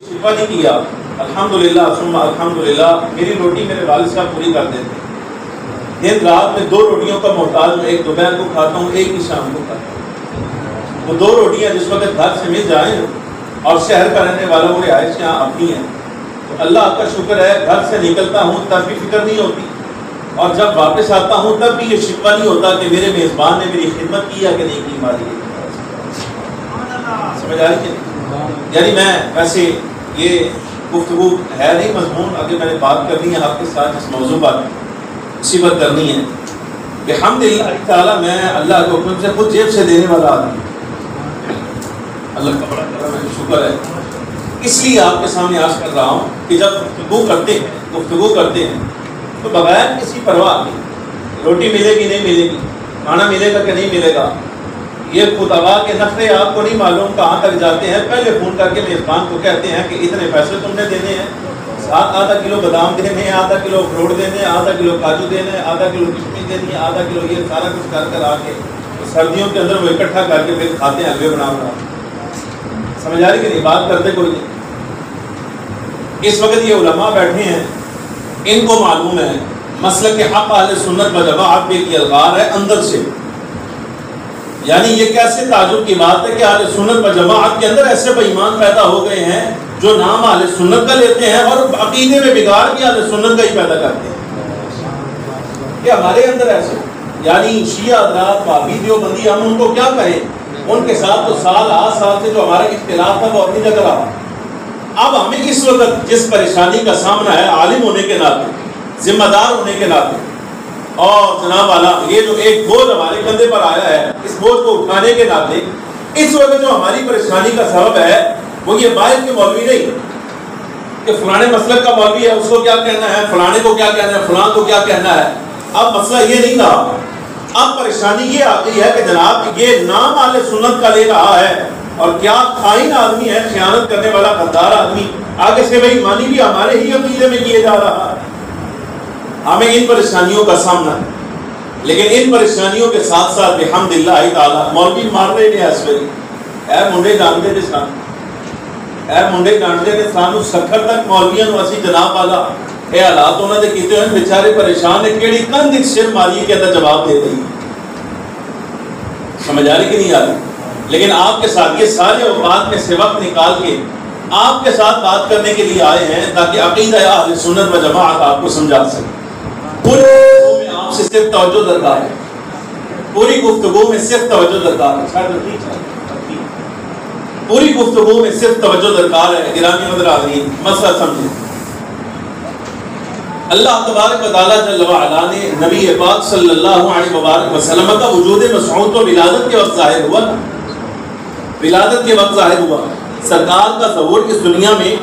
شفا نہیں کیا الحمدللہ ثم الحمدللہ میری روٹی میرے والد صاحب پوری کر دیتے ہیں. دن رات میں 2 روٹیوں کا محتاج ہوں, ایک دوپہر کو کھاتا ہوں, ایک ہی شام کو کھاتا ہوں. وہ 2 روٹیاں جس وقت گھر سے مل جائیں اور شہر کا رہنے والا وہ رہائش یہاں اپنی ہے تو اللہ کا شکر ہے. گھر سے نکلتا ہوں تب بھی فکر نہیں ہوتی, اور جب واپس آتا ہوں تب بھی یہ شکوہ نہیں ہوتا کہ میرے میزبان نے میری خدمت کی یا کہ نہیں کی. ہماری سمجھ آ رہی ہے؟ یعنی میں ویسے یہ گفتگو ہے نہیں مضمون, اگر میں نے بات کرنی ہے آپ کے ساتھ اس موضوع پر صفت کرنی ہے کہ الحمدللہ تعالیٰ میں اللہ کے حکم سے خود جیب سے دینے والا آدمی, اللہ کا بڑا کرم ہے, شکر ہے. اس لیے آپ کے سامنے عرض کر رہا ہوں کہ جب گفتگو کرتے ہیں تو بغیر کسی پرواہ کی روٹی ملے گی نہیں ملے گی, کھانا ملے گا کہ نہیں ملے گا, یہ خطبہ کے نخرے آپ کو نہیں معلوم کہاں تک جاتے ہیں. پہلے فون کر کے میزبان کو کہتے ہیں کہ اتنے پیسے تم نے دینے ہیں, آدھا کلو بادام دینے ہیں, آدھا کلو اخروٹ دینے ہیں, آدھا کلو کاجو دینے ہیں, آدھا کلو کشمش دینی ہے, آدھا کلو یہ سارا کچھ کر آ کے سردیوں کے اندر وہ اکٹھا کر کے پھر کھاتے ہیں حلوے بنا. سمجھ آ رہی کہ نہیں؟ بات کرتے کوئی نہیں. اس وقت یہ علماء بیٹھے ہیں, ان کو معلوم ہے مسلک حق اہل سنت و جماعت پہ کی الغار ہے اندر سے. یعنی یہ کیسے تعجب کی بات ہے کہ اہل سنت و جماعت کے اندر ایسے بے ایمان پیدا ہو گئے ہیں جو نام اہل سنت کا لیتے ہیں اور عقیدے میں بگاڑ بھی اہل سنت کا ہی پیدا کرتے ہیں. کہ ہمارے اندر ایسے یعنی شیعہ حضرات وہابی دیوبندی ہم ان کو کیا کہیں, ان کے ساتھ تو سال 8 سال سے جو ہمارا اختلاف تھا وہ اپنی جگہ رہا. اب ہمیں اس وقت جس پریشانی کا سامنا ہے عالم ہونے کے ناطے, ذمہ دار ہونے کے ناطے, اور جناب والا یہ جو ایک بوجھ ہمارے کندھے پر آیا ہے اس بوجھ کو اٹھانے کے ناطے اس وقت جو ہماری پریشانی کا سبب ہے وہ یہ باہر کے مولوی نہیں کہ فلانے مسلک کا مولوی ہے اس کو کیا کہنا ہے, فلانے کو کیا کہنا ہے, فلاں کو کیا کہنا ہے. اب مسئلہ یہ نہیں رہا, اب پریشانی یہ آتی ہے کہ جناب یہ نام اہل سنت کا لے رہا ہے اور کیا خائن آدمی ہے, خیانت کرنے والا غدار آدمی, آگے سے بھائی مانی بھی ہمارے ہی عقیدے میں کیے جا رہا ہے. ہمیں ان پریشانیوں کا سامنا ہے, لیکن ان پریشانیوں کے ساتھ ساتھ بحمدللہ تعالیٰ مولوی مار رہے ہیں اس ویلے اے منڈے ڈانڈے نے سان, اے منڈے ڈانڈے نے سانو سکھر تک مولویاں نو اسی جناب والا اے حالات انہاں دے کیتے ہوئے بیچارے پریشان نے کیڑی کند ایک سر ماری کے اندر جواب دے رہی. سمجھ آ رہی کہ نہیں آ رہی؟ لیکن آپ کے ساتھ یہ سارے اوقات میں سے وقت نکال کے آپ کے ساتھ بات کرنے کے لیے آئے ہیں تاکہ عقیدہ اہل سنت و جماعت آپ کو سمجھا سکے. پوری گفتگو میں آپ سے صرف توجہ درکار ہے, پوری گفتگو میں صرف توجہ درکار ہے, پوری گفتگو میں صرف توجہ درکار ہے. گرامی حضرات مسئلہ سمجھیں. اللہ تبارک و تعالیٰ جل وعلا نے نبی پاک صلی اللہ علیہ وآلہ وسلم کا وجود مسعود تو ولادت کے وقت ظاہر ہوا, ولادت کے وقت ظاہر ہوا. سرکار کا ظہور اس دنیا میں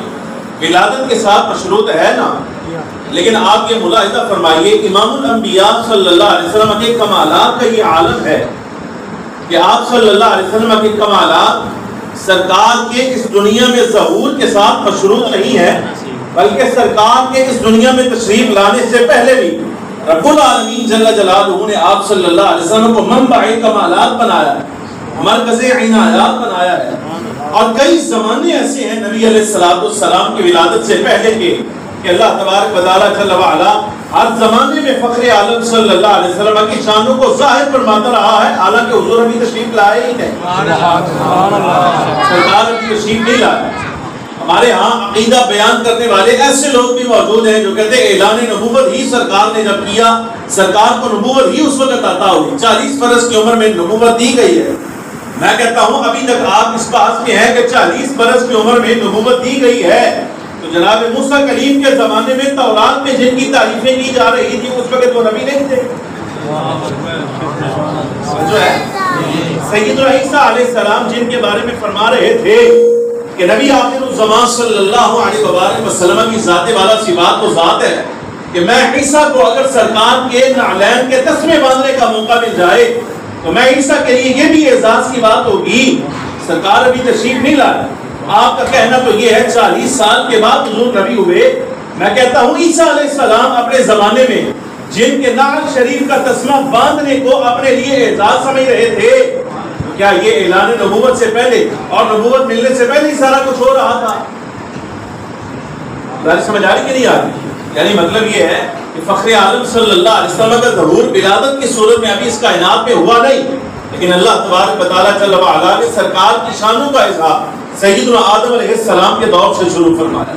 ولادت کے ساتھ مشروط ہے نا, لیکن آپ یہ ملاحظہ فرمائیے امام الانبیاء صلی اللہ علیہ وسلم کے کمالات کا یہ عالم ہے کہ آپ صلی اللہ علیہ وسلم کے کمالات سرکار کے اس دنیا میں ظہور کے ساتھ مشروط نہیں ہے, بلکہ سرکار کے اس دنیا میں تشریف لانے سے پہلے بھی رب العالمین جل جلالہ نے آپ صلی اللہ علیہ وسلم کو منبع کمالات بنایا ہے, مرکز عنایات بنایا ہے. اور کئی زمانے ایسے ہیں نبی علیہ السلام کی ولادت سے پہلے کے کہ اللہ تبارک و تعالیٰ جل وعلا ہر زمانے میں فخر عالم صلی اللہ علیہ وسلم کی شانوں کو ظاہر فرماتا رہا ہے, حالانکہ حضور ابھی تشریف لائے ہی نہیں, سرکار ابھی تشریف نہیں لائے. ہمارے ہاں عقیدہ بیان کرنے والے ایسے لوگ بھی موجود ہیں جو کہتے ہیں اعلان نبوت ہی سرکار نے جب کیا, سرکار کو نبوت ہی اس وقت عطا ہوئی, 40 برس کی عمر میں نبوت دی گئی ہے. میں کہتا ہوں ابھی تک آپ اس بات میں ہیں کہ 40 برس کی عمر میں نبوت دی گئی ہے, تو جناب موسیٰ کلیم کے زمانے میں تورات میں جن کی تعریفیں کی جا رہی تھی اس وقت وہ نبی نہیں تھے. جو ہے سیدنا عیسیٰ علیہ السلام جن کے بارے میں فرما رہے تھے کہ نبی آخر الزمان صلی اللہ علیہ وآلہ وسلم کی ذات والا صفات تو ذات ہے کہ میں عیسیٰ کو اگر سرکار کے نعلین کے تسمے باندھنے کا موقع مل جائے تو میں عیسیٰ کے لیے یہ بھی اعزاز کی بات ہوگی. سرکار ابھی تشریف نہیں لائے, آپ کا کہنا تو یہ ہے 40 سال کے بعد حضور نبی ہوئے. میں کہتا ہوں عیسیٰ علیہ السلام اپنے زمانے میں جن کے نعل شریف کا تسمہ باندھنے کو اپنے لیے اعزاز سمجھ رہے تھے, کیا یہ اعلان نبوت سے پہلے اور نبوت ملنے سے پہلے ہی سارا کچھ ہو رہا تھا؟ سمجھ آ رہی کہ نہیں آ رہی؟ یعنی مطلب یہ ہے کہ فخر عالم صلی اللہ علیہ وسلم کا ظہور ولادت کی صورت میں ابھی اس کائنات میں ہوا نہیں، لیکن اللہ تبارک و تعالیٰ جل وعلا نے سرکار کی شانوں کا اظہار سیدنا آدم علیہ السلام کے دور سے شروع فرمایا.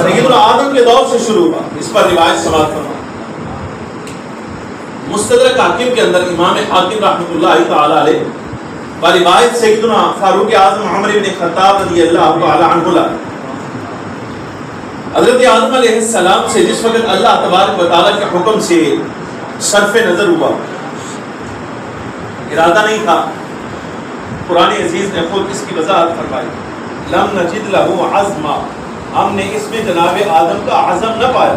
سیدنا آدم کے دور سے شروع ہوا. اس پر روایت سماعت فرمایا. مستدرک حاکم کے اندر امام حاکم رحمۃ اللہ تعالی علیہ روایت سیدنا فاروق اعظم عمر بن خطاب رضی اللہ تعالی عنہ حضرت آدم علیہ السلام سے جس وقت اللہ تبارک و تعالیٰ کے حکم سے صرف نظر ہوا، ارادہ نہیں تھا، قرآن عزیز نے خود اس کی وضاحت فرمائی. لم نجد لہ عزما، ہم نے اس میں جناب آدم کا عزم نہ پایا.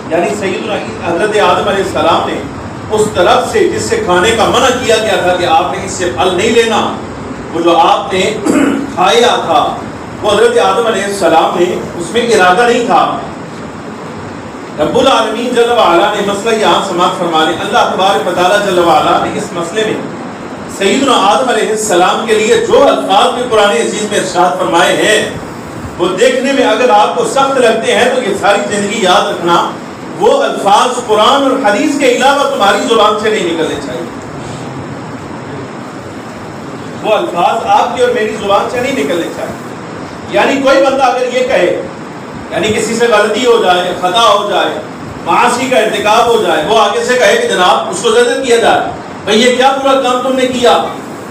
یعنی سیدنا حضرت آدم علیہ السلام نے اس طرف سے جس سے کھانے کا منع کیا گیا تھا کہ آپ نے اس سے پھل نہیں لینا، وہ جو آپ نے کھایا تھا وہ حضرت آدم علیہ السلام نے اس میں ارادہ نہیں تھا. رب العالمین جل وعلا نے مسئلہ یہاں سماعت فرما لیں. اللہ تبارک و تعالیٰ جل وعلا نے اس مسئلے میں سیدنا آدم علیہ السلام کے لیے جو الفاظ میں قرآن عزیز میں ارشاد فرمائے ہیں وہ دیکھنے میں اگر آپ کو سخت لگتے ہیں تو یہ ساری زندگی یاد رکھنا وہ الفاظ قرآن اور حدیث کے علاوہ تمہاری زبان سے نہیں نکلنے چاہیے. وہ الفاظ آپ کی اور میری زبان سے نہیں نکلنے چاہیے. یعنی کوئی بندہ اگر یہ کہے، یعنی کسی سے غلطی ہو جائے، خطا ہو جائے، معاصی کا ارتکاب ہو جائے، وہ آگے سے کہے کہ جناب اس کو زجر کیا جائے، بھئی یہ کیا برا کام تم نے کیا،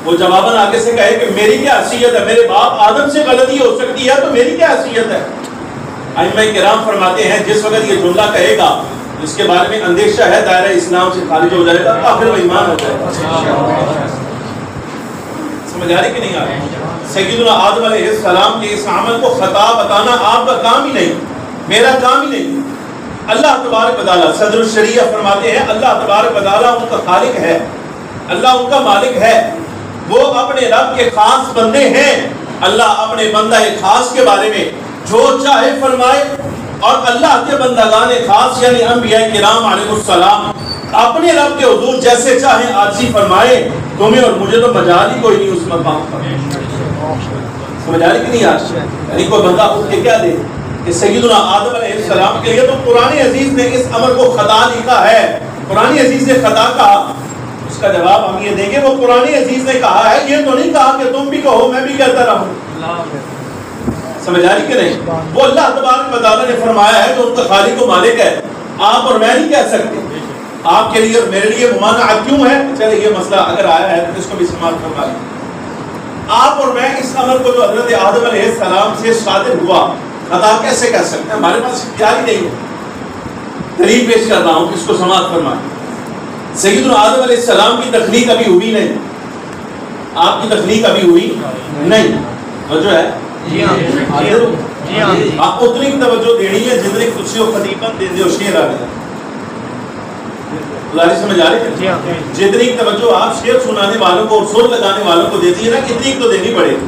وہ جواباً آگے سے کہے کہ میری کیا حیثیت ہے، میرے باپ آدم سے غلطی ہو سکتی ہے تو میری کیا حیثیت ہے. ائمہ کرام فرماتے ہیں جس وقت یہ جملہ کہے گا اس کے بارے میں اندیشہ ہے دائرہ اسلام سے خارج ہو جائے گا، کافر و ایمان ہو جائے گا. سمجھ آ رہی کہ نہیں آ رہی؟ سیدنا آدم علیہ السلام کے اس عمل کو خطا بتانا آپ کا کام ہی نہیں، میرا کام ہی نہیں. اللہ تبارک و تعالیٰ صدر الشریعہ فرماتے ہیں اللہ تبارک و تعالیٰ ان کا خالق ہے، اللہ ان کا مالک ہے، وہ اپنے رب کے خاص بندے ہیں. اللہ اپنے بندہ خاص کے بارے میں جو چاہے فرمائے اور اللہ کے بندگان خاص یعنی انبیاء کرام علیہ السلام اپنے رب کے حضور جیسے چاہے عاجزی فرمائے. تمہیں اور مجھے تو مجال ہی کوئی نہیں اس مقام پر. سمجھ آ رہی کہ نہیں آج؟ یعنی کوئی بندہ اٹھ کے کیا دے کہ سیدنا آدم علیہ السلام کے لیے تو قرآن عزیز نے اس امر کو خطا لکھا ہے، قرآن عزیز نے خطا کہا. اس کا جواب ہم یہ دیں گے وہ قرآن عزیز نے کہا ہے، یہ تو نہیں کہا کہ تم بھی کہو میں بھی کہتا رہوں. سمجھ آ رہی کہ نہیں؟ وہ اللہ تبارک و تعالیٰ نے فرمایا ہے جو ان کا خالق و مالک ہے. آپ اور میں نہیں کہہ سکتے. آپ کے لیے اور میرے لیے ممانعت کیوں ہے؟ چلے یہ مسئلہ اگر آیا ہے تو اس کو بھی سماعت فرما لیں. آپ اور میں اس امر کو جو حضرت آدم علیہ السلام سے صادر ہوا خطا کیسے کہہ سکتے ہیں؟ ہمارے پاس اختیار ہی نہیں ہے. دلیل پیش کر رہا ہوں، اس کو سماعت فرمائیں. سیدنا آدم علیہ السلام کی تخلیق ابھی ہوئی نہیں، آپ کی تخلیق ابھی ہوئی نہیں. توجہ ہے؟ آپ اتنی توجہ دینی ہے جتنی خوشی و خدیمت دے دے شیر آ گیا. سمجھ آ رہی ہے؟ جتنی توجہ آپ شعر سنانے والوں کو اور سر لگانے والوں کو دیتی ہے نا اتنی تو دینی پڑے گی.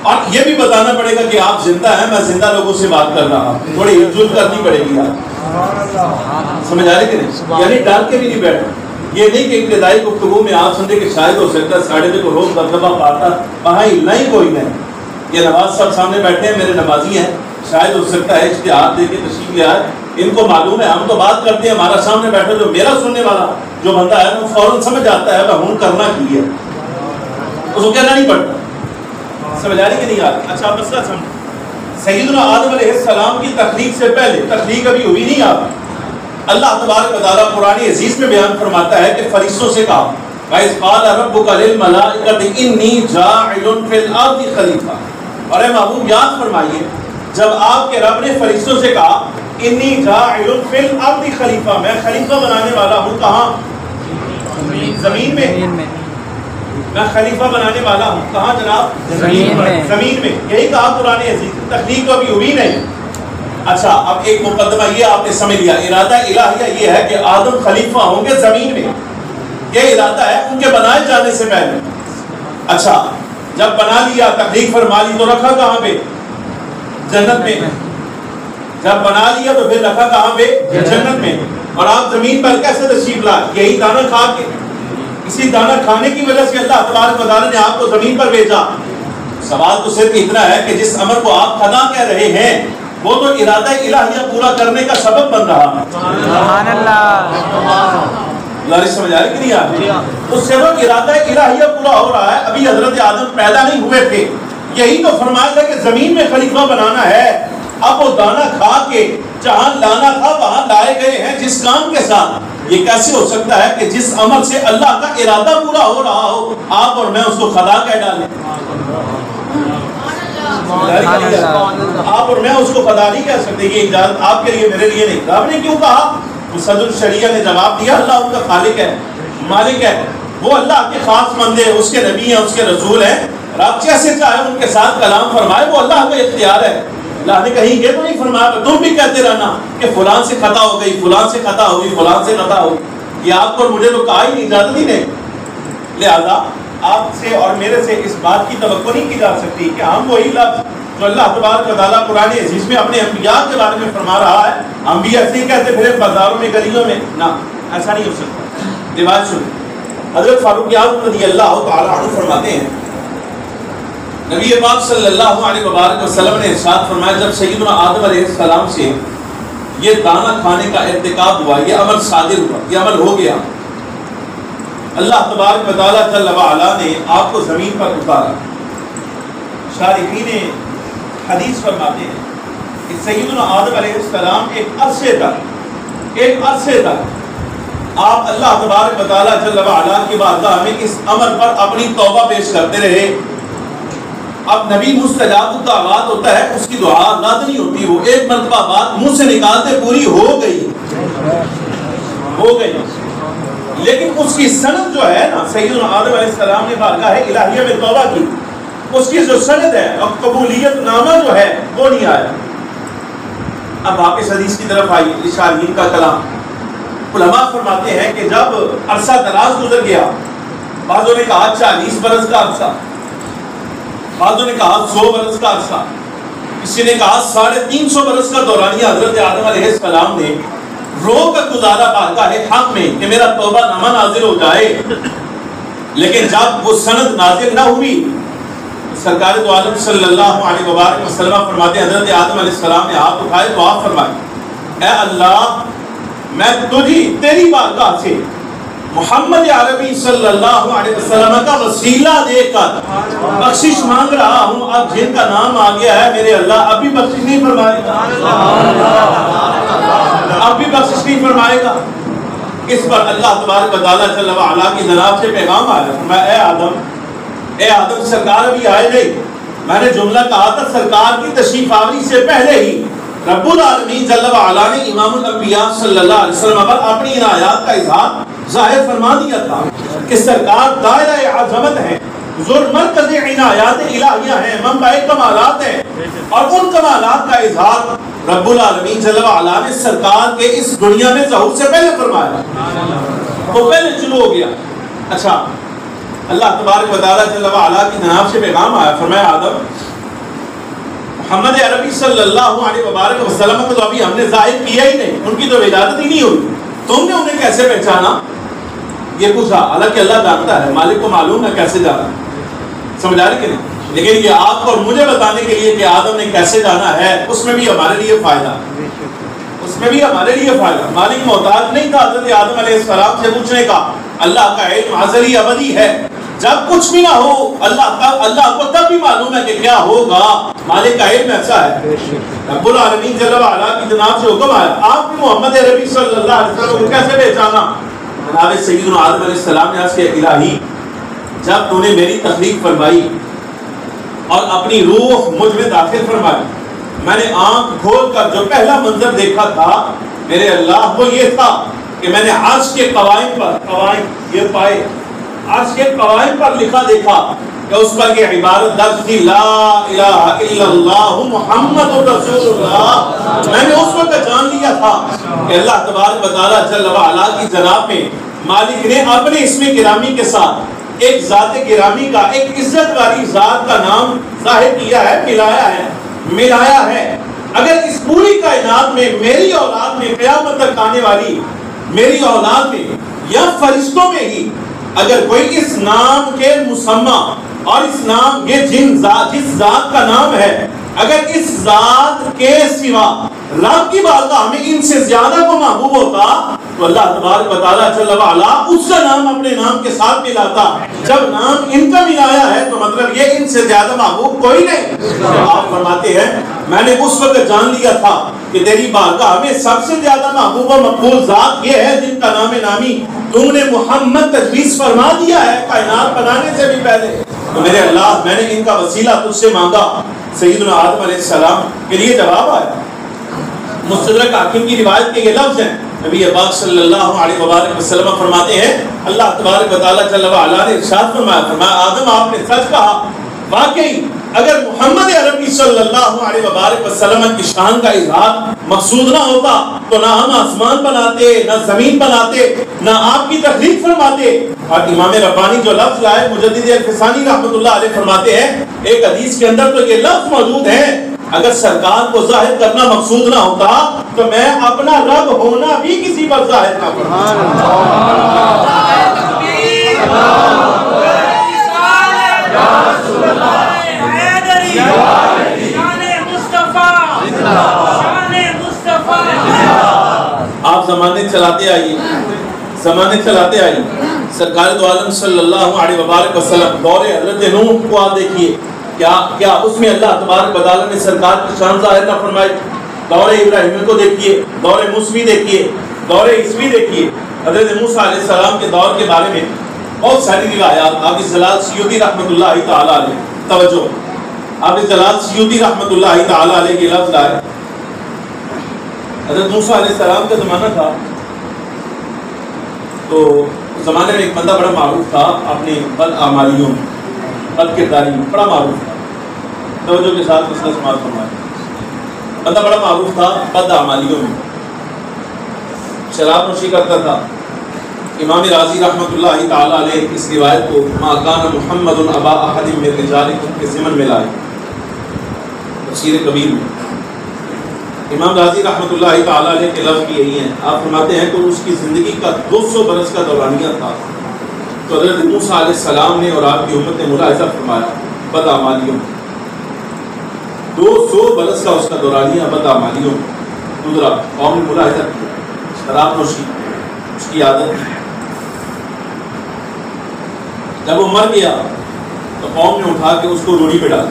اور یہ بھی بتانا پڑے گا کہ آپ زندہ ہیں، میں زندہ لوگوں سے بات کر رہا ہوں. تھوڑی ہل جل کرنی پڑے گی آپ. سمجھ آ رہی کہ نہیں؟ یعنی ڈال کے بھی نہیں بیٹھنا. یہ نہیں کہ ابتدائی گفتگو میں آپ سمجھے کہ شاید ہو سکتا ہے ساڑھے کو روز مرتبہ پاتا وہاں ہلنا ہی کوئی نہیں. یہ نواز صاحب سامنے بیٹھے ہیں، میرے نمازی ہیں، شاید ہو سکتا ہے اشتہار دے کے تشریف لے آئے. ان کو معلوم ہے ہم تو بات کرتے ہیں، ہمارا سامنے بیٹھے جو میرا سننے والا جو بندہ ہے وہ فوراً سمجھ جاتا ہے میں ہوں کرنا کی ہے، اس کو کہنا نہیں پڑتا. سمجھ آ رہی کہ نہیں آ رہی؟ اچھا مسئلہ سمجھ. سیدنا آدم علیہ السلام کی تخلیق سے پہلے، تخلیق ابھی ہوئی نہیں آپ، اللہ تبارک و تعالیٰ قرآن عزیز میں بیان فرماتا ہے کہ فرشتوں سے کہا وَإِذْ قَالَ رَبُّكَ لِلْمَلَائِكَةِ إِنِّي جَاعِلٌ فِي الْأَرْضِ خَلِيفَةً. اور اے محبوب یاد فرمائیے جب آپ کے رب نے فرشتوں سے کہا انی جاعل فی الارض خلیفہ، میں خلیفہ بنانے والا ہوں. کہاں؟ زمین میں. میں خلیفہ بنانے والا ہوں. کہاں جناب؟ زمین میں. یہی کہا قرآن عزیز. تخلیق تو ابھی ہوئی نہیں. اچھا اب ایک مقدمہ یہ آپ نے سمجھ لیا، ارادہ الہیہ یہ ہے کہ آدم خلیفہ ہوں گے زمین میں. یہ ارادہ ہے ان کے بنائے جانے سے پہلے. اچھا جب بنا لیا، تخلیق فرما لی تو رکھا کہاں پہ؟ جنت میں. جب بنا لیا تو پھر رکھا کہاں پہ؟ جنت میں. اور آپ زمین پر کیسے تشریف لائے؟ یہی دانہ کھا کے. اسی دانہ کھانے کی وجہ سے اللہ تبارک و تعالیٰ نے آپ کو زمین پر بھیجا. سوال تو صرف اتنا ہے کہ جس امر کو آپ خطا کہہ رہے ہیں وہ تو ارادہ الہیہ پورا کرنے کا سبب بن رہا ہے. سبحان اللہ. لاری سمجھ آئے کہ نہیں آپ؟ اس سے وہ ارادہ الہیہ پورا ہو رہا ہے. ابھی حضرت آدم پیدا نہیں ہوئے تھے, یہی تو فرمایا تھا کہ زمین میں خلیفہ بنانا ہے. اب وہ دانا کھا کے جہاں لانا تھا وہاں لائے گئے ہیں جس کام کے ساتھ. یہ کیسے ہو سکتا ہے کہ جس عمل سے اللہ کا ارادہ پورا ہو رہا ہو آپ اور میں اس کو خطا کہہ ڈالیں؟ آپ اور میں اس کو خطا نہیں کہہ سکتے. یہ اجازت آپ کے لیے میرے لیے نہیں. رب نے کیوں کہا؟ صدر الشریعہ نے جواب دیا اللہ ان کا خالق ہے, مالک ہے, وہ اللہ کے خاص بندے ہیں, اس کے نبی ہیں, اس کے رسول ہیں. رب جیسے چاہے ان کے ساتھ کلام فرمائے, وہ اللہ کا اختیار ہے. اللہ نے کہیں یہ تو نہیں فرمایا تم بھی کہتے رہنا کہ فلان سے خطا ہو گئی, فلان سے خطا ہوگی, فلان سے خطا ہوگی. یہ آپ کو مجھے تو کہا ہی نہیں, اجازت ہی نہیں. لہذا آپ سے اور میرے سے اس بات کی توقع نہیں کی جا سکتی کہ ہم وہی لفظ جو اللہ تبارک و تعالیٰ قرآن عزیز میں اپنے انبیاء کے بارے میں فرما رہا ہے ہم بھی ایسے ہی کہتے پھرے بازاروں میں, گلیوں میں. نہ, ایسا نہیں ہو سکتا. روایت سنیں. حضرت فاروق اعظم رضی اللہ تعالیٰ عنہ فرماتے ہیں نبی پاک صلی اللہ علیہ وبارک وسلم نے ارشاد فرمایا جب سیدنا آدم علیہ السلام سے یہ دانہ کھانے کا ارتکاب ہوا, یہ عمل صادر ہوا, یہ عمل ہو گیا, اللہ تبارک و تعالیٰ جل وعلا نے آپ کو زمین پر اتارا. شارحین حدیث فرماتے ہیں کہ سیدنا آدم علیہ السلام ایک عرصے تک آپ اللہ تبارک و تعالیٰ جل وعلا کی بارگاہ میں اس امر پر اپنی توبہ پیش کرتے رہے. اب نبی مستجاب الدعوات ہوتا ہے, اس کی دعا رد نہیں ہوتی. وہ ایک مرتبہ بات منہ سے نکالتے پوری ہو گئی, لیکن اس کی سند جو ہے نا, سیدنا آدم علیہ السلام نے بارگاہ الہیہ میں توبہ کی, اس کی جو سند ہے اور قبولیت نامہ جو ہے وہ نہیں آیا. اب واپس حدیث کی طرف آئی. شارحین کا کلام, علماء فرماتے ہیں کہ جب عرصہ دراز گزر گیا, بعضوں نے کہا 40 برس کا عرصہ, بعضوں نے کہا 100 برس کا عرصہ, کسی نے کہا 350 برس کا دورانیہ حضرت آدم علیہ السلام نے رو کر گزارا بارگاہ حق میں کہ میرا توبہ نامہ نازل ہو جائے. لیکن جب وہ سند نازل نہ ہوئی, سرکار دو عالم صلی اللہ علیہ وبارک وسلم فرماتے ہیں حضرت آدم علیہ السلام نے ہاتھ اٹھائے, دعا فرمائی, اے اللہ میں تجھی تیری بارگاہ سے محمد عربی صلی اللہ علیہ وسلم کا وسیلہ دے کر بخشش مانگ رہا ہوں. اب جن کا نام آ گیا ہے میرے اللہ اب بھی بخشش نہیں فرمائے گا, اب بھی بخشش نہیں فرمائے گا. اس پر اللہ تبارک و تعالیٰ جل وعلا کی جناب سے پیغام آیا, فرمایا اے آدم سرکار ابھی آئے نہیں. میں نے جملہ کہا تھا سرکار کی تشریف آوری سے پہلے ہی رب العالمین جل وعلا نے امام الانبیاء صلی اللہ علیہ وسلم پر اپنی عنایات کا اظہار ظاہر فرما دیا تھا کہ سرکار دائرہ عظمت ہیں, ذو مرکز عنایات الہیہ ہیں, منبع کمالات ہیں, اور ان کمالات کا اظہار رب العالمین جل وعلا نے سرکار کے اس دنیا میں ظہور سے پہلے فرمایا, وہ پہلے شروع ہو گیا. اچھا, اللہ تبارک و تعالیٰ جل وعلا کی جناب سے پیغام آیا, فرمایا آدم محمد عربی صلی اللہ علیہ وبارک وسلم کو تو ابھی ہم نے ظاہر کیا ہی نہیں, ان کی تو ولادت ہی نہیں ہوئی, تم نے انہیں کیسے پہچانا؟ یہ پوچھا. حالانکہ اللہ جانتا ہے, مالک کو معلوم ہے کیسے جانا, سمجھ آ رہی کہ نہیں, لیکن یہ آپ کو اور مجھے بتانے کے لیے کہ آدم نے کیسے جانا ہے اس میں بھی ہمارے لیے فائدہ, اس میں بھی ہمارے لیے فائدہ. مالک محتاج نہیں تھا حضرت آدم علیہ السلام سے پوچھنے کا, اللہ کا علم ازلی ابدی ہے, جب کچھ بھی نہ ہو اللہ کو تب بھی معلوم ہے کہ کیا ہوگا, مالک کا علم ایسا ہے. رب العالمین جل وعلا کی جناب سے حکم آیا, آپ بھی محمد عربی صلی اللہ علیہ وسلم کو کیسے پہچانا؟ جناب سیدنا آدم علیہ السلام نے عرض کیا الہی جب تو نے میری تخلیق فرمائی اور اپنی روح مجھ میں داخل فرمائی, میں نے آنکھ کھول کر جو پہلا منظر دیکھا تھا میرے اللہ وہ یہ تھا کہ میں نے عرش کے قوائم پر, قوائم یہ پائے, عرش کے قوائم پر لکھا دیکھا کہ اس پر یہ عبارت درج تھی لا الہ الا اللہ محمد رسول اللہ. میں نے اس وقت جان لیا تھا کہ اللہ تبارک و تعالیٰ جل وعلا کی جناب میں مالک نے اپنے اسم گرامی کے ساتھ ایک ذات گرامی کا, ایک عزت والی ذات کا نام ظاہر کیا ہے, ملایا ہے. اگر اس پوری کائنات میں میری اولاد میں قیامت تک آنے والی میری اولاد میں یا فرشتوں میں ہی اگر کوئی اس نام کے مسمى اور اس نام یہ جس ذات کا نام ہے اگر اس ذات کے سوا رب کی بارگاہ میں ان سے زیادہ کو محبوب ہوتا تو اللہ تبارک و تعالیٰ جل وعلا اس کا نام اپنے نام کے ساتھ ملاتا. جب نام ان کا ملایا ہے تو مطلب یہ ان سے زیادہ محبوب کوئی نہیں. آپ فرماتے ہیں میں نے اس وقت جان لیا تھا کہ تیری بارگاہ میں سب سے زیادہ محبوب و مقبول ذات یہ ہے جن کا نام نامی تم نے محمد تجویز فرما دیا ہے کائنات بنانے سے بھی پہلے. تو میرے اللہ میں نے ان کا وسیلہ تجھ سے مانگا. سیدنا آدم علیہ السلام کے لیے جواب آیا. مستدرک حاکم کی روایت کے یہ لفظ ہیں. نبی پاک صلی اللہ علیہ وآلہ وسلم فرماتے ہیں اللہ تبارک و تعالیٰ جل وعلا نے ارشاد فرمایا آدم آپ نے سچ کہا. واقعی اگر محمد عربی صلی اللہ علیہ وآلہ وسلم کی شان کا اظہار مقصود نہ ہوتا تو نہ ہم آسمان بناتے نہ زمین بناتے نہ آپ کی تخلیق فرماتے. اور امام ربانی جو لفظ لائے مجدد الفسانی رحمۃ اللہ علیہ فرماتے ہیں ایک حدیث کے اندر تو یہ لفظ موجود ہے اگر سرکار کو ظاہر کرنا مقصود نہ ہوتا تو میں اپنا رب ہونا بھی کسی پر ظاہر نہ کرتا. آپ زمانے چلاتے آئیے سرکار دو عالم صلی اللہ علیہ وآلہ وسلم دور حضرت نوح کو آپ دیکھیے کیا اس میں اللہ تبارک و تعالیٰ نے سرکار کی شان ظاہر نہ فرمائی. دور ابراہیم کو دیکھیے, دور موسوی دیکھیے, دور عیسوی دیکھیے. حضرت موسیٰ علیہ السلام کے دور کے بارے میں بہت ساری روایات حافظ جلال سیوطی رحمۃ اللہ تعالیٰ علیہ توجہ حافظ جلال سیوطی رحمۃ اللہ تعالیٰ علیہ کے لفظ آئے. حضرت موسیٰ علیہ السلام کا زمانہ تھا تو اس زمانے میں ایک بندہ بڑا معروف تھا اپنی بد اعمالیوں بد کرداری میں بڑا معروف تھا. توجہ کے ساتھ مسئلہ سماعت فرمائے. بندہ بڑا معروف تھا بد اعمالیوں میں, شراب نوشی کرتا تھا. امام راضی رحمۃ اللہ تعالیٰ علیہ اس روایت کو ما کان محمد ابا احد من رجالکم کے ضمن میں لائے تفسیر کبیر میں. امام راضی رحمۃ اللہ تعالیٰ علیہ کے لفظ بھی یہی ہیں. آپ فرماتے ہیں کہ اس کی زندگی کا 200 برس کا دورانیہ تھا. تو حضرت موسیٰ علیہ السلام نے اور آپ کی امت نے ملاحظہ فرمایا بد اعمالیوں میں 200 برس کا اس کا دورانیہ بد اعمالیوں گزرا. قوم نے ملاحظہ کیا شراب نوشی اس کی عادت. جب وہ مر گیا تو قوم نے اٹھا کے اس کو روڑی پہ ڈالا.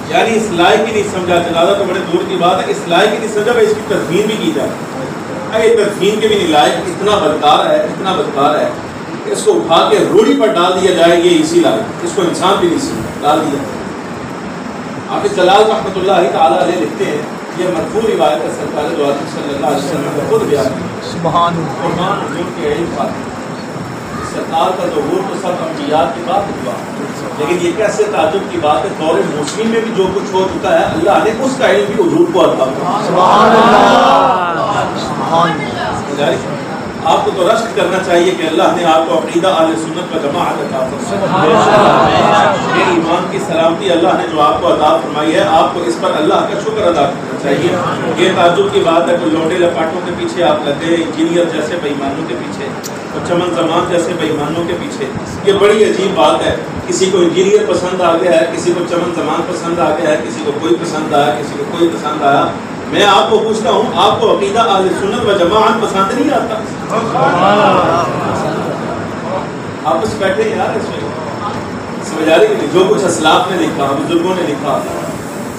یعنی اس لائق ہی نہیں سمجھا. جنازہ تو بڑے دور کی بات ہے, اس لائق ہی نہیں سمجھا بھائی اس کی تدفین بھی کی جائے. یہ تدفین کے بھی نہیں لائق, اتنا بدکار ہے کہ اس کو اٹھا کے روڑی پر ڈال دیا جائے. یہ اسی لائق, اس کو انسان بھی نہیں سمجھا ڈال دیا. حافظ جلال رحمۃ اللہ تعالیٰ علیہ لکھتے ہیں یہ مرفوع روایت ہے سرکار دو عالم صلی اللہ علیہ وسلم کا خود بیان ہے. سبحان اللہ. حضور کے علم پر سرکار کا ظہور تو سب انبیاء کے بعد ہوا, لیکن یہ کیسے تعجب کی بات ہے دور موسمی میں بھی جو کچھ ہو چکا ہے اللہ نے اس کا علم بھی حضور کو عطا کیا. سبحان اللہ. آپ کو تو رشک کرنا چاہیے کہ اللہ نے آپ کو عقیدہ اہل سنت و جماعت عطا فرمایا. یہ ایمان کی سلامتی اللہ نے جو آپ کو عطا فرمائی ہے آپ کو اس پر اللہ کا شکر ادا کرنا چاہیے. یہ تعجب کی بات ہے کہ لوٹے لپاٹوں کے پیچھے آپ لگے, انجینئر جیسے بے ایمانوں کے پیچھے, چمن زمان جیسے بے ایمانوں کے پیچھے. یہ بڑی عجیب بات ہے. کسی کو انجینئر پسند آ گیا ہے, کسی کو چمن زمان پسند آ گیا ہے, کسی کو کوئی پسند آیا, کسی کو کوئی پسند آیا. میں آپ کو پوچھتا ہوں آپ کو عقیدہ اہل سنت و جماعت پسند نہیں آتا؟ آپ سے بیٹھے یار اس میں سمجھ آ رہی ہے جو کچھ اسلاف نے لکھا, بزرگوں نے لکھا,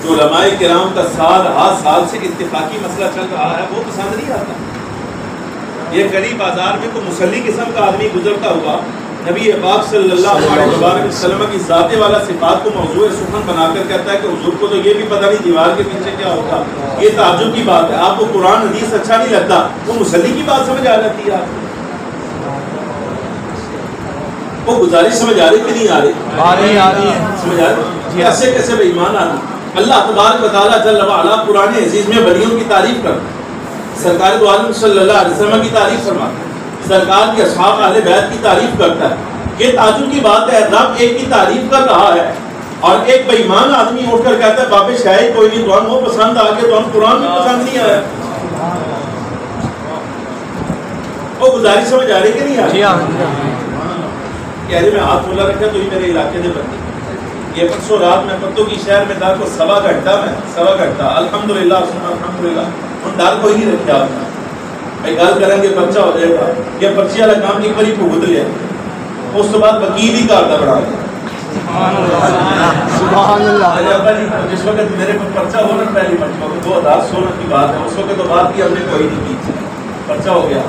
جو علماء کرام کا سال سے اتفاقی مسئلہ چل رہا ہے وہ پسند نہیں آتا. یہ قریب بازار میں کوئی مسلی قسم کا آدمی گزرتا ہوا نبی پاک صلی اللہ علیہ وسلم کی ذات والا صفات کو موضوع سخن بنا کر کہتا ہے کہ حضور کو تو یہ بھی پتہ نہیں دیوار کے پیچھے کیا ہوتا. یہ تعجب کی بات ہے. آپ کو قرآن حدیث اچھا نہیں لگتا, وہ مسلی کی بات سمجھ آ جاتی ہے. آپ وہ گزارش سمجھ آ رہی کہ نہیں آ رہی؟ سمجھ آ رہی کیسے کیسے بے ایمان آدمی. اللہ تبارک و تعالیٰ جل وعلا قرآن عزیز میں ولیوں کی تعریف کرتا, سرکار دو عالم صلی اللہ علیہ وسلم کی تعریف فرماتا, سرکار کے اصحاب اہل بیت کی تعریف کرتا ہے. یہ تعجب کی بات ہے رب ایک کی تعریف کر رہا ہے اور ایک بے ایمان آدمی اٹھ کر کہتا ہے بابے شاید کوئی نہیں, تو ہم وہ پسند آ گیا تو ہم قرآن میں پسند نہیں آیا. وہ گزارش سمجھ آ رہی کہ نہیں آ رہی؟ کہہ رہے میں ہاتھ کھولا رکھا تو یہ میرے علاقے سے بندی یہ پرسوں رات میں پتوں کی شہر میں تھا کو سوا گھنٹہ الحمدللہ الحمدللہ ہوں ڈر کوئی نہیں رکھا بھائی گل کریں گے پرچہ ہو جائے گا یہ پرچی والا کام ایک بار بھگت لیا اس تو بعد وکیل ہی گھر کا بنا لیا جس وقت میرے کو پرچہ ہو نا پہلی مرتبہ 2016 کی بات ہے اس وقت تو بات کی ہم نے کوئی نہیں کی پرچہ ہو گیا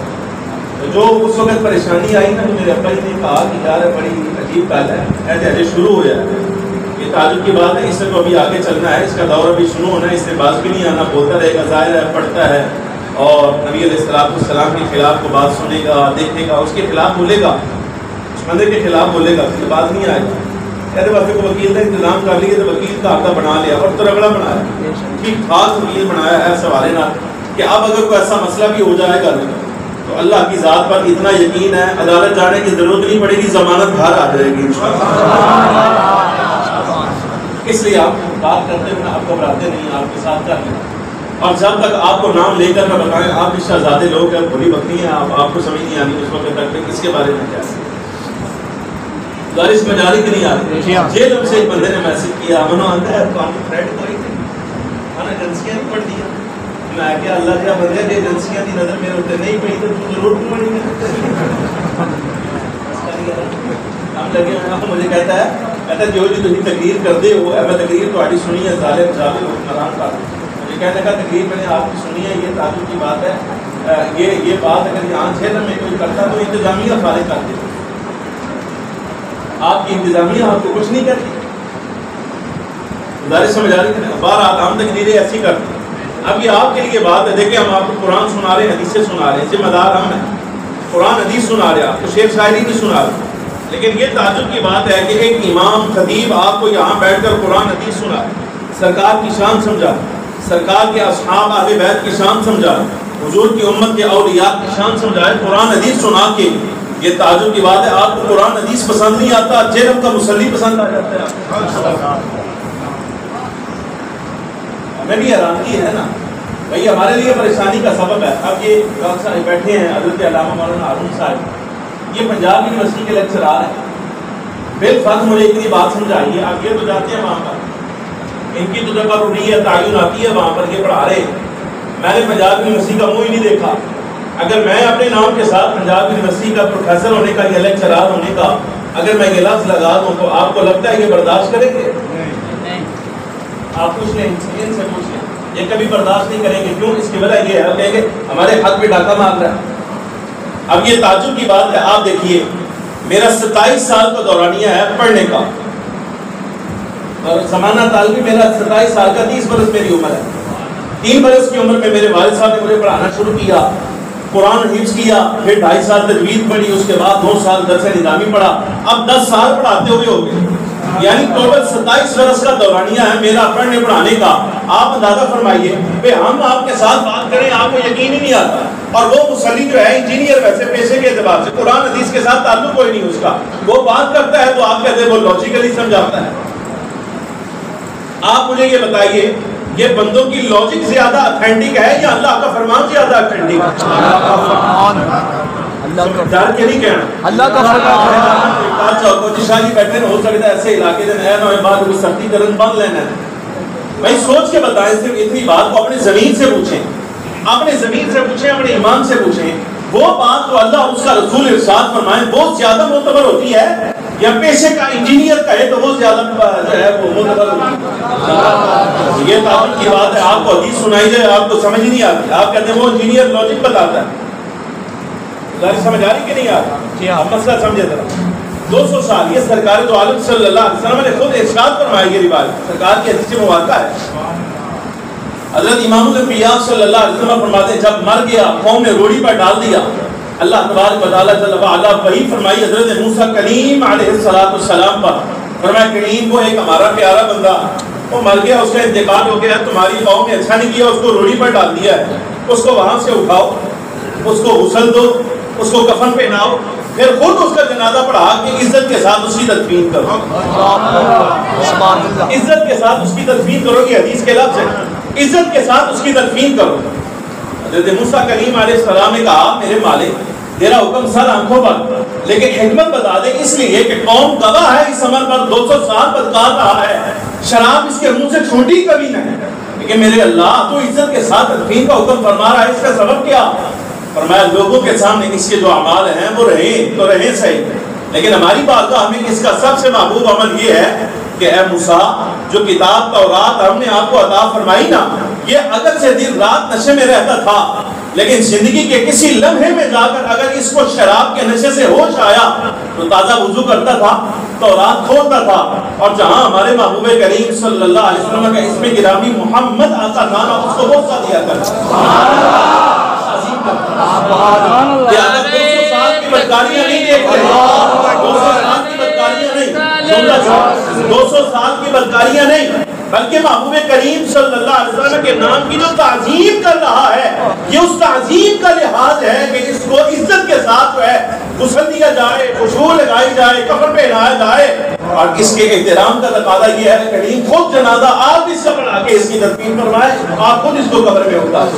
جو اس وقت پریشانی آئی نا تو میرے ابا جی نے کہا کہ یار بڑی عجیب بات ہے ایسے شروع ہو جائے یہ تعجب کی بات ہے اس سے تو ابھی آگے چلنا ہے اس کا دور ابھی شروع ہونا ہے اس سے باز بھی نہیں آنا بولتا رہے گا ظاہر ہے پڑھتا ہے اور نبی علیہ السلام کے خلاف کو بات سنے گا دیکھے گا اس کے خلاف بولے گا اس بندے کے خلاف بولے گا اس کے بعد نہیں آئے گا کہتے وقت کو وکیل کا انتظام کر لیے تو وکیل کا آتا بنا لیا اور ترگڑا بنایا ٹھیک ٹھاک وکیل بنایا ہے سوالے نہ کہ اب اگر کوئی ایسا مسئلہ بھی ہو جائے گا تو اللہ کی ذات پر اتنا یقین ہے عدالت جانے کی ضرورت نہیں پڑے گی ضمانت گھر آ جائے گی اس لیے آپ بات کرتے ہوئے آپ گھبراتے نہیں آپ کے ساتھ کر لیں اور جب تک آپ کو نام لے کر نہ بتائیں آپ اس شہزادے لوگ ہیں بری بکری ہیں آپ کو سمجھ نہیں آنی اس وقت تک اس کے بارے میں کیا گارش میں جاری کی نہیں آ رہی جیل سے ایک بندے نے میسج کیا منو آتا ہے تو آپ کی تھریڈ کوئی تھی ہاں ایجنسیاں بھی پڑھ دیا میں کیا اللہ کیا بندے کہ ایجنسیاں کی نظر میرے ہوتے نہیں پڑی تو ضرور کیوں پڑی ہم لگے مجھے کہتا ہے جو جی تھی تقریر کرتے ہو میں تقریر تھوڑی سنی ہے ظالم جاوے حکمران کا مجھے کہنے کا تقریر میں نے آپ کی سنی ہے یہ تعجب کی بات ہے یہ بات اگر یہاں جیل میں کوئی کرتا تو انتظامیہ فارغ کر دیتی آپ کی انتظامیہ آپ کو کچھ نہیں کرتی گزارش سمجھ آ رہی ہے بار عام تقریریں ایسی کرتی اب یہ آپ کے لیے بات ہے دیکھیں ہم آپ کو قرآن سنا رہے ہیں حدیثیں سنا رہے ہیں ذمہ دار ہم ہیں قرآن حدیث سنا رہے ہیں آپ کو شعر شاعری نہیں سنا رہے لیکن یہ تعجب کی بات ہے کہ ایک امام خطیب آپ کو یہاں بیٹھ کر قرآن حدیث سنا سرکار کی شان سمجھا سرکار کے اصحاب اہل بیت کی شان سمجھا حضور کی امت کے اولیاء کی شان سمجھائے قرآن حدیث سنا کے یہ تعجب کی بات ہے آپ کو قرآن حدیث پسند نہیں آتا جہنم کا مصلی پسند آ جاتا ہے ہمیں بھی حیرانگی ہے نا بھائی ہمارے لیے پریشانی کا سبب ہے اب یہ ڈاکٹر صاحب بیٹھے ہیں حضرت علامہ مولانا ہارون صاحب یہ پنجاب یونیورسٹی کے لیکچرار ہیں بالفرض مجھے اتنی بات سمجھائیے آپ یہ تو جاتے ہیں وہاں پر ان کی تو جگہ روٹی ہے تعین آتی ہے وہاں پر یہ پڑھا رہے میں نے پنجاب یونیورسٹی کا منہ ہی نہیں دیکھا اگر میں اپنے نام کے ساتھ پنجاب یونیورسٹی کا پروفیسر ہونے کا یا لیکچرار ہونے کا اگر میں یہ لفظ لگا دوں تو آپ کو لگتا ہے یہ برداشت کریں گے آپ پوچھ لیں ان سے پوچھ لیں یہ کبھی برداشت نہیں کریں گے کیوں اس کی وجہ یہ ہے کہیں گے ہمارے حق پہ ڈاکہ مار رہا ہے اب یہ تعجب کی بات ہے آپ دیکھیے میرا 27 سال کا دورانیہ ہے پڑھنے کا اور زمانہ طالبی میرا 27 سال کا 30 برس میری عمر ہے 3 برس کی عمر میں میرے والد صاحب نے مجھے پڑھانا شروع کیا قرآن حفظ کیا پھر 2.5 سال تجوید پڑھی اس کے بعد 2 سال درس نظامی پڑھا اب 10 سال پڑھاتے ہوئے ہو گئے یعنی ٹوٹل 27 برس کا دورانیہ ہے میرا پڑھنے پڑھانے کا آپ اندازہ فرمائیے کہ ہم آپ کے ساتھ بات کریں آپ کو یقین ہی نہیں آتا اور وہ مصلی جو ہے انجینئر ویسے پیشے کے اعتبار سے قرآن حدیث کے ساتھ تعلق کوئی نہیں اس کا وہ بات کرتا ہے تو آپ کہتے ہیں وہ لاجیکلی سمجھاتا ہے آپ مجھے یہ بتائیے یہ بندوں کی لاجک زیادہ اتھینٹک ہے یا اللہ کا فرمان زیادہ اتھینٹک ہے ڈر کے نہیں کہنا اللہ کا فرمان شاہ جی بیٹھے ہو سکتا ہے ایسے علاقے میں نیا نویں بعد کوئی سختی کرن بند لینا ہے بھائی سوچ کے بتائیں صرف اتنی بات کو اپنے زمین سے پوچھیں اپنے زمین سے پوچھیں اپنے ایمان سے پوچھیں وہ بات تو اللہ اس کا رسول ارشاد فرمائیں بہت زیادہ معتبر ہوتی ہے یا پیشے کا انجینئر کہے تو وہ زیادہ جو ہے وہ معتبر ہوتی ہے یہ تعلق کی بات ہے آپ کو حدیث سنائی جائے آپ کو سمجھ نہیں آتی آپ کہتے ہیں وہ انجینئر لاجک بتاتا ہے سمجھ آ رہی کہ نہیں آ رہی آپ مسئلہ سمجھے ذرا 200 سال یہ سرکار تو عالم صلی اللہ علیہ وسلم نے خود ارشاد فرمائی یہ روایت سرکار کی حدیث مبارکہ ہے حضرت امام الانبیاء صلی اللہ علیہ وسلم فرماتے ہیں جب مر گیا قوم نے روڑی پر ڈال دیا اللہ تبارک و تعالیٰ جل وعلا وہی فرمائی حضرت موسیٰ کلیم علیہ السلام پر فرمایا کلیم وہ ایک ہمارا پیارا بندہ وہ مر گیا اس کا انتقال ہو گیا تمہاری قوم نے اچھا نہیں کیا اس کو روڑی پر ڈال دیا ہے اس کو وہاں سے اٹھاؤ اس کو غسل دو اس کو کفن پہناؤ پھر خود اس کا جنازہ پڑھا کہ عزت کے ساتھ اس کی تدفین کرو عزت کے ساتھ اس کی تدفین کرو یہ حدیث کے لفظ ہے عزت کے ساتھ اس کی تدفین کرو حضرت موسیٰ کلیم علیہ السلام نے کہا میرے مالک تیرا حکم سر آنکھوں پر، لیکن حکمت بتا دے اس لیے کہ قوم گواہ ہے اس عمل پر، 200 سال بدکار رہا ہے، شراب اس کے منہ سے چھوٹی کبھی نہیں، لیکن میرے اللہ تو عزت کے ساتھ تدفین کا حکم فرما رہا ہے، اس کا سبب کیا؟ فرمایا لوگوں کے سامنے اس کے جو اعمال ہیں وہ رہیں تو رہیں صحیح، لیکن ہماری بارگاہ میں اس کا سب سے محبوب عمل یہ ہے کہ اے موسیٰ جو کتاب تورات ہم نے آپ کو عطا فرمائی نا، یہ اگر سے دن رات نشے میں رہتا تھا، لیکن زندگی کے کسی لمحے میں جا کر اگر اس کو شراب کے نشے سے ہوش آیا تو تازہ وضو کرتا تھا، تورات کھولتا تھا، اور جہاں ہمارے محبوب کریم صلی اللہ علیہ وسلم کا اسم گرامی محمد آتا تھا نا، اس کو بوسہ دیا کرتا کہ اگر 200 سال کی بدکاریاں نہیں دیکھ رہے، 200 سال کی بدکاریاں نہیں، 200 سال کی بدکاریاں نہیں، بلکہ محبوب کریم صلی اللہ علیہ وسلم کے نام کی جو تعظیم کر رہا ہے، یہ اس تعظیم کا لحاظ ہے کہ اس کو عزت کے ساتھ جو ہے غسل دیا جائے، خوشبو لگائی جائے، کفن پہنایا جائے، اور اس کے احترام کا تقاضا یہ ہے کہ کریم خود جنازہ آپ اس سے پڑھا کے اس کی تدفین فرمائے، آپ خود اس کو قبر میں اتاریں۔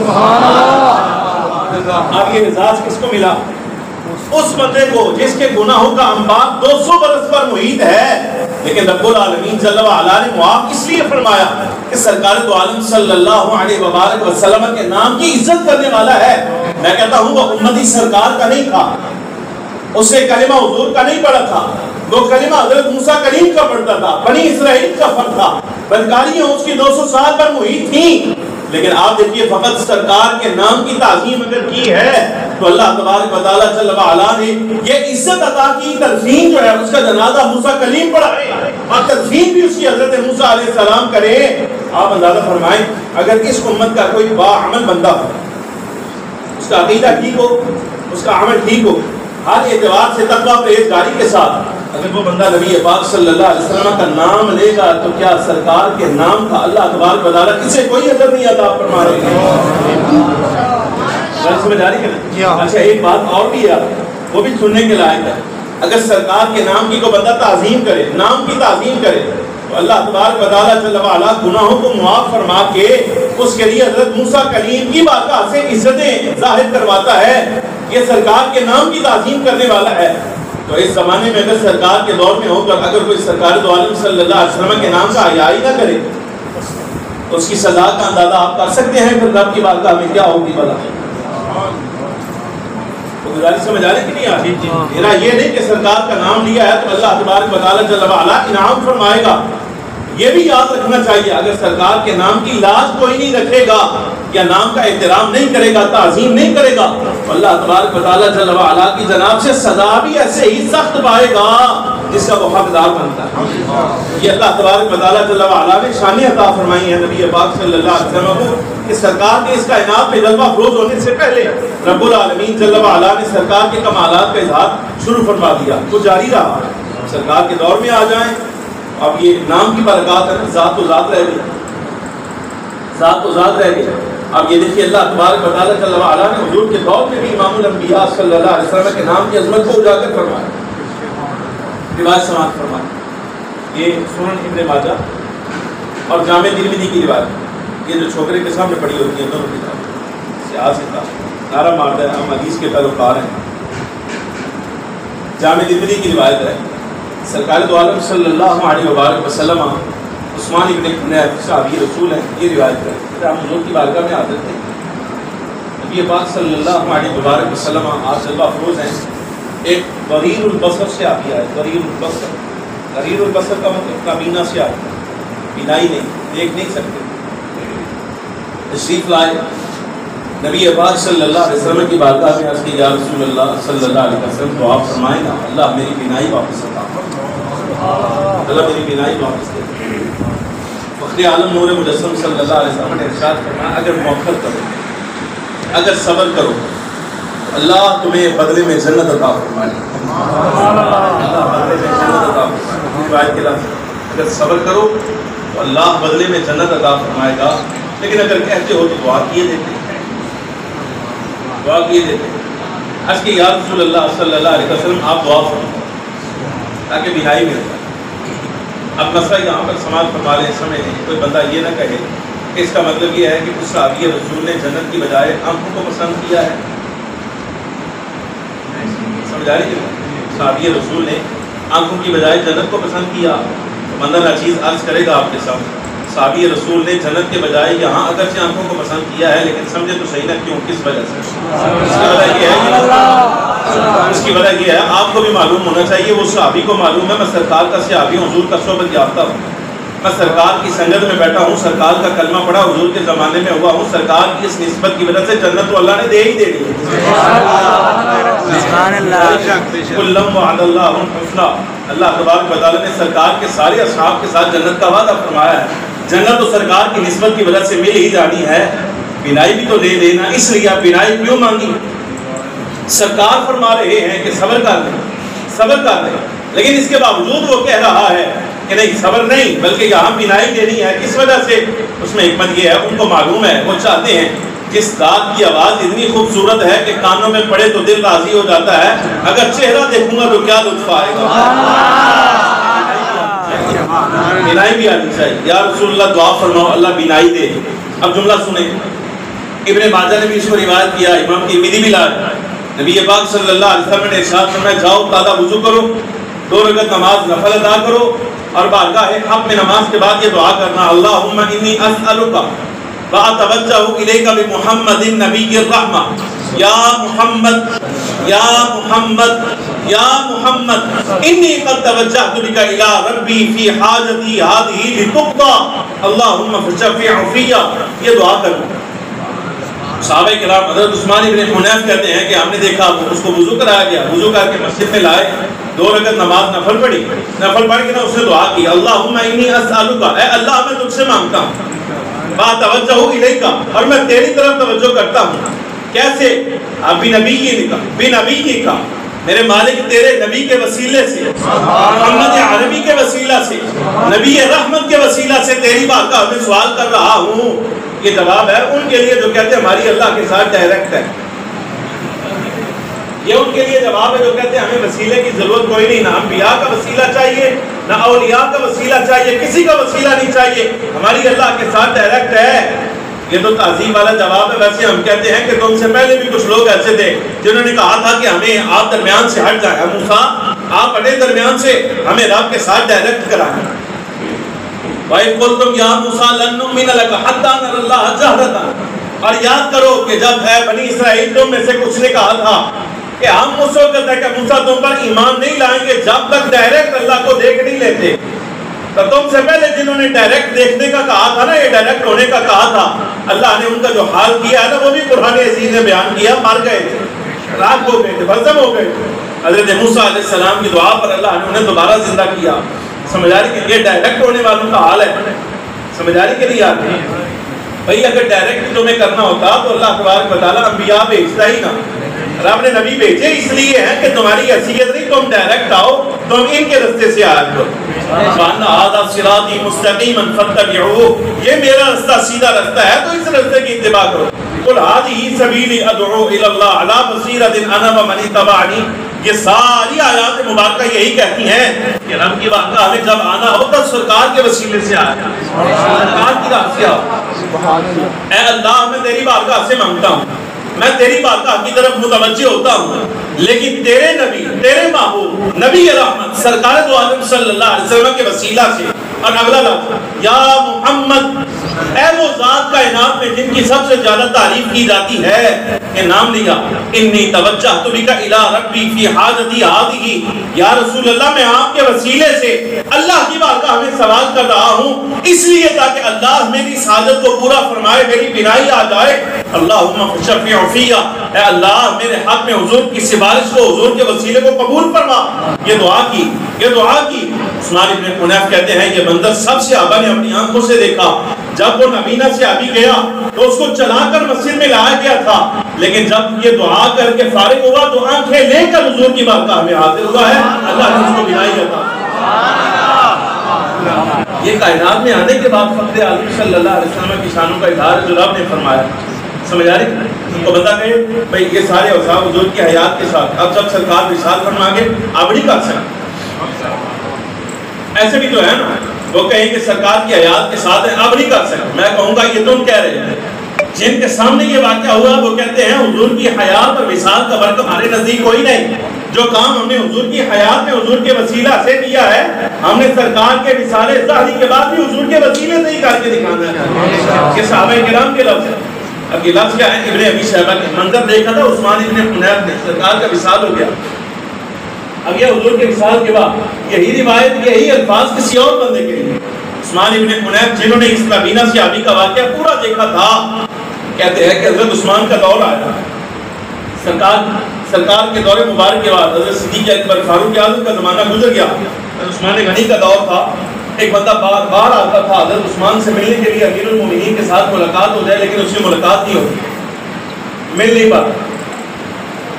اب یہ اعزاز کس کو ملا؟ اس بندے کو جس کے گناہوں کا انبار 200 برس پر محیط ہے، لیکن رب العالمین جل وعلا نے معاف اس لیے فرمایا کہ سرکار دو عالم صلی اللہ علیہ وبارک وسلم کے نام کی عزت کرنے والا ہے۔ میں کہتا ہوں وہ امتی سرکار کا نہیں تھا، اسے کلمہ حضور کا نہیں پڑھا تھا، وہ کلمہ حضرت موسیٰ کلیم کا پڑھتا تھا، بنی اسرائیل کا فرد تھا، بدکاریاں اس کی 200 سال پر محیط تھیں، لیکن آپ دیکھیے فقط سرکار کے نام کی تعظیم اگر کی ہے تو اللہ تبارک و تعالیٰ جل وعلا نے یہ عزت عطا کی، تدفین جو ہے اس کا جنازہ موسیٰ کلیم پڑھائے اور تدفین بھی اس کی حضرت موسیٰ علیہ السلام کرے۔ آپ اندازہ فرمائیں اگر اس امت کا کوئی باعمل بندہ ہو، اس کا عقیدہ ٹھیک ہو، اس کا عمل ٹھیک ہو، ہر اعتبار سے تقویٰ پرہیزگاری کے ساتھ، اگر وہ بندہ نبی پاک صلی اللہ علیہ وسلم کا نام لے گا تو کیا سرکار کے نام کا اللہ تبارک و تعالیٰ کسے کوئی اثر نہیں عطا فرما رہے ہیں؟ سمجھ آ رہی ہے؟ اچھا ایک بات اور بھی ہے، وہ بھی سننے کے لائق ہے، اگر سرکار کے نام کی کوئی بندہ تعظیم کرے، نام کی تعظیم کرے، تو اللہ تبارک و تعالیٰ جل وعلا گناہوں کو معاف فرما کے اس کے لیے حضرت موسیٰ کلیم کی بارگاہ سے عزتیں ظاہر کرواتا ہے، یہ سرکار کے نام کی تعظیم کرنے والا ہے۔ تو اس زمانے میں اگر سرکار کے دور میں ہو کر اگر کوئی سرکار دو عالم صلی اللہ علیہ وسلم کے نام کا حیا ہی نہ کرے تو اس کی سزا کا اندازہ آپ کر سکتے ہیں پھر رب کی بارگاہ میں کیا ہوگی بھلا؟ تو گزارش سمجھ آ رہی کہ نہیں آ رہی؟ میرا یہ نہیں کہ سرکار کا نام لیا ہے تو اللہ تبارک و تعالیٰ جل وعلا انعام فرمائے گا، یہ بھی یاد رکھنا چاہیے اگر سرکار کے نام کی لاج کوئی نہیں رکھے گا یا نام کا احترام نہیں کرے گا، تعظیم نہیں کرے گا تو اللہ تبارک و تعالیٰ جل وعلا کی جناب سے سزا بھی ایسے ہی سخت پائے گا جس کا وہ حقدار بنتا ہے۔ یہ اللہ تبارک و تعالیٰ جل وعلا نے شان عطا فرمائی ہے نبی پاک صلی اللہ علیہ وسلم کو کہ سرکار کے اس کائنات میں جلوہ افروز ہونے سے پہلے رب العالمین جل وعلا نے سرکار کے کمالات کا اظہار شروع فرما دیا، وہ جاری رہا۔ سرکار کے دور میں آ جائیں، اب یہ نام کی برکات ہے، ذات و ذات رہ گئی، ذات و ذات رہ گئی۔ اب یہ دیکھیے اللہ تبارک و تعالیٰ صلی اللہ علیہ وسلم نے حضور کے دور میں بھی امام الانبیاء صلی اللہ علیہ وسلم کے نام کی عظمت کو اجاگر فرمایا، روایت سماعت فرمایا۔ یہ سنن ابن ماجہ اور جامع ترمذی کی روایت، یہ جو چھوکرے کے سامنے پڑی ہوتی ہیں دونوں کتاب سیاست کا نعرہ مارتا ہے، ہم حدیث کے پیروکار ہیں۔ جامع ترمذی کی روایت ہے، سرکار دو عالم صلی اللہ علیہ وآلہ وسلم عثمان ابن حنیف صحابی رسول ہیں، یہ روایت ہے کہ ہم حضور کی بارگاہ میں حاضر تھے، نبی پاک صلی اللہ علیہ وآلہ وسلم آپ جلوہ افروز ہیں، ایک ضریر البصر سے آتی ہے، ضریر البصر، ضریر البصر کا مطلب کابینہ سے آتی ہے، بینائی نہیں، دیکھ نہیں سکتے، تشریف لائے نبی پاک صلی اللہ علیہ وسلم کی بارگاہ میں عرض کی یا رسول اللہ صلی اللہ علیہ وسلم تو آپ فرمائیں نا اللہ میری بینائی واپس عطا اللہ میری بینائی واپس دے۔ فخر عالم نور مجسم صلی اللہ علیہ وسلم نے ارشاد فرمایا اگر موخر کرو، اگر صبر کرو اللہ تمہیں بدلے میں جنت عطا فرمائے، اللہ بدلے میں جنت عطا فرمائے۔ روایت کے لفظ اگر صبر کرو تو اللہ بدلے میں جنت عطا فرمائے گا، لیکن اگر کہتے ہو تو دعا کیے دیتے، دعا کیے دیتے، عرض کہ یا رسول اللہ صلی اللہ علیہ وسلم آپ دعا فرمائیں تاکہ بینائی میں ہوتا ہے۔ اب مسئلہ یہاں پر سماعت فرما لیں، سمجھ لیں، کوئی بندہ یہ نہ کہے کہ اس کا مطلب یہ ہے کہ اس صحابی رسول نے جنت کی بجائے آنکھوں کو پسند کیا ہے، صحابی رسول نے آنکھوں کی بجائے جنت کو پسند کیا. بندہ ناچیز عرض کرے گا آپ کے سامنے, صحابی رسول نے جنت کے بجائے یہاں اگرچہ آنکھوں کو پسند کیا ہے, لیکن سمجھے تو صحیح نہ کیوں, کس وجہ سے. اس کی وجہ یہ ہے, آپ کو بھی معلوم ہونا چاہیے, وہ صحابی کو معلوم ہے, میں سرکار کا صحابی ہوں, حضور کا صحبت یافتہ ہوں, میں سرکار کی سنگت میں بیٹھا ہوں, سرکار کا کلمہ پڑھا حضور کے زمانے میں ہوا ہوں, سرکار کی اس نسبت کی وجہ سے جنت تو اللہ نے دے ہی دے دی. کلم وعد اللہ الحسنی, اللہ تبارک و تعالیٰ نے سرکار کے سارے اصحاب کے ساتھ جنت کا وعدہ فرمایا ہے. جنت تو سرکار کی نسبت کی وجہ سے مل ہی جانی ہے, بینائی بھی تو دے دینا, اس لیے آپ بینائی کیوں مانگی. سرکار فرما رہے ہیں کہ صبر کر دیں, صبر کر دیں, لیکن اس کے باوجود وہ کہہ رہا ہے کہ نہیں صبر نہیں بلکہ یہاں بینائی دینی ہے. کس وجہ سے؟ اس میں حکمت یہ ہے, ان کو معلوم ہے, وہ چاہتے ہیں جس ذات کی آواز اتنی خوبصورت ہے کہ کانوں میں پڑے تو دل راضی ہو جاتا ہے, اگر چہرہ دیکھوں گا تو کیا لطف آئے گا. بینائی بھی آنی چاہیے. یا رسول اللہ دعا فرماؤ اللہ بینائی دے. اب جملہ سنیں, ابن ماجہ نے بھی اس کو روایت کیا, امام ترمذی بھی لائے, نبی پاک صلی اللہ علیہ وسلم نے ارشاد فرمایا جاؤ تازہ وضو کرو, 2 رکعت نماز نفل ادا کرو, اور بارگاہ حق میں نماز کے بعد یہ دعا کرنا, اللہم انی اسألک واتوجہ الیک بمحمد نبی الرحمہ, یا محمد یا محمد یا محمد انی قد توجہت بک الی ربی فی حاجتی ہذہ لتقضی اللہم فشفع فی. یہ دعا کرنا. صحابہ کرام حضرت عثمان ابن حنیف کہتے ہیں کہ ہم نے دیکھا اس کو وضو کرایا گیا, وضو کر کے مسجد میں لائے, 2 رکعت نماز نفل پڑھی, نفل پڑھ کے نا اس نے دعا کی, اللہم انی اسألک, اے اللہ میں تجھ سے مانگتا ہوں, توجہ الیک, اور میں تیری طرف توجہ کرتا ہوں. کیسے؟ بنبی کا, میرے مالک تیرے نبی کے وسیلے سے, محمد عربی کے وسیلہ سے, نبی رحمت کے وسیلہ سے تیری بارگاہ میں سوال کر رہا ہوں. یہ جواب ہے ان کے لیے جو کہتے ہیں ہماری اللہ کے ساتھ ڈائریکٹ ہے. یہ ان کے لیے جواب ہے جو کہتے ہیں ہمیں وسیلے کی ضرورت کوئی نہیں, نہ انبیاء کا وسیلہ چاہیے, نہ اولیاء کا وسیلہ چاہیے, کسی کا وسیلہ نہیں چاہیے, ہماری اللہ کے ساتھ ڈائریکٹ ہے. یہ تو تعظیم والا جواب ہے. ویسے ہم کہتے ہیں کہ تم سے پہلے بھی کچھ لوگ ایسے تھے جنہوں نے کہا تھا کہ ہمیں آپ درمیان سے ہٹ جائیں, موسیٰ آپ ہٹے درمیان سے, ہمیں رب کے ساتھ ڈائریکٹ کرائیں. وَإِذْ قُلْتُمْ يَا مُوسَىٰ لَن نُّؤْمِنَ لَكَ حَتَّىٰ نَرَى اللَّهَ جَهْرَةً, اور یاد کرو کہ جب ہے بنی اسرائیل تم میں سے کچھ نے کہا تھا کہ ہم اس وقت ہے کہ موسیٰ تم پر ایمان نہیں لائیں گے جب تک ڈائریکٹ اللہ کو دیکھ نہیں لیتے. تو تم سے پہلے جنہوں نے ڈائریکٹ دیکھنے کا کہا تھا نا, یہ ڈائریکٹ ہونے کا کہا تھا, اللہ نے ان کا جو حال کیا ہے نا وہ بھی قرآن عزیز نے بیان کیا, مر گئے تھے, راک ہو گئے تھے, بھسم ہو گئے تھے. حضرت موسیٰ علیہ السلام کی دعا پر اللہ نے انہیں دوبارہ زندہ کیا. سمجھ آ رہی کہ یہ ڈائریکٹ ہونے والوں کا حال ہے. سمجھ آ رہی کہ نہیں آتی بھائی؟ اگر ڈائریکٹ تمہیں کرنا ہوتا تو اللہ تبارک و تعالیٰ انبیاء بھیجتا ہی نہ. رب نے نبی بھیجے اس لیے ہیں کہ تمہاری حیثیت نہیں, تم ڈائریکٹ آؤ, تم ان کے رستے سے آیا کرو. وَأَنَّ هَٰذَا صِرَاطِي مُسْتَقِيمًا فَاتَّبِعُوهُ, یہ میرا رستہ سیدھا رستہ ہے تو اس رستے کی اتباع کرو. قُلْ هَٰذِهِ سَبِيلِي أَدْعُو إِلَى اللَّهِ عَلَىٰ بَصِيرَةٍ أَنَا وَمَنِ اتَّبَعَنِي. یہ ساری آیات مبارکہ یہی کہتی ہیں کہ رب کی بارگاہ میں جب آنا ہو تو سرکار کے وسیلے سے آیا, سرکار کی راہ سے آؤ. اے اللہ میں تیری بارگاہ سے مانگتا ہوں, میں تیری بارگاہ کی طرف متوجہ ہوتا ہوں, لیکن تیرے نبی, تیرے محبوب نبی رحمت سرکار دو عالم صلی اللہ علیہ وسلم کے وسیلہ سے. اور اگلا لفظ یا محمد, اے وہ ذات کائنات میں جن کی سب سے زیادہ تعریف کی جاتی ہے, یہ نام لیا, انی توجہت بک الی ربی فی حاجتی ہذہ, یا رسول اللہ میں آپ کے وسیلے سے اللہ کی بارگاہ میں سوال کر رہا ہوں, اس لیے تاکہ اللہ میری حاجت کو پورا فرمائے, میری بینائی آ جائے. اللہم فشفع فی, اے اللہ میرے حق میں حضور کی سفارش کو, حضور کے وسیلے کو قبول فرما. یہ دعا کی, یہ دعا کی. عثمان ابن حنیف کہتے ہیں یہ منظر سب صحابہ نے اپنی آنکھوں سے دیکھا. جب وہ نبینہ سے ابھی گیا تو اس کو چلا کر مسجد میں لایا گیا تھا, لیکن جب یہ دعا کر کے فارغ ہوا تو آنکھیں لے کر حضور کی بارگاہ میں حاضر ہوا ہے. اللہ نے اس کو بینائی عطا. یہ کائنات میں آنے کے بعد فخر عالم صلی اللہ علیہ وسلم کی شانوں کا اظہار جو رب نے فرمایا. سمجھ آ رہی؟ ان کو بتا کہے بھائی یہ سارے اوصاف حضور کی حیات کے ساتھ اب جب سرکار وصال فرما کے اب نہیں کر سکتے. ایسے بھی تو ہے نا, وہ کہیں کہ سرکار کی حیات کے ساتھ ہے اب نہیں کر سکتے. میں کہوں گا یہ تم کہہ رہے ہیں, جن کے سامنے یہ واقعہ ہوا وہ کہتے ہیں حضور کی حیات اور وصال کا فرق ہمارے نزدیک کوئی نہیں. جو کام ہم نے حضور کی حیات میں حضور کے وسیلہ سے کیا ہے، ہم نے سرکار کے وصال ظاہری کے بعد بھی حضور کے وسیلے سے ہی کر کے دکھانا ہے۔ کہ صحابہ کرام کے لفظ، اب یہ لفظ کیا ہے؟ ابن ابی شیبہ کے منظر دیکھا تھا عثمان ابن حنیف نے، سرکار کا وصال ہو گیا، اب یہ حضور کے وصال کے بعد یہی روایت، یہی الفاظ کسی اور بندے کے لیے۔ عثمان ابن حنیف جنہوں نے اس نبینا صحابی کا واقعہ پورا دیکھا تھا، کہتے ہیں کہ حضرت عثمان کا دور آیا، سرکار کے دور مبارک کے بعد حضرت صدیق اکبر فاروق اعظم کا زمانہ گزر گیا، عثمان غنی کا دور تھا، ایک بندہ بار بار آتا تھا حضرت عثمان سے ملنے کے لیے، امیر المومنین کے ساتھ ملاقات ہو جائے، لیکن اس سے ملاقات نہیں ہوتی، مل نہیں پاتا،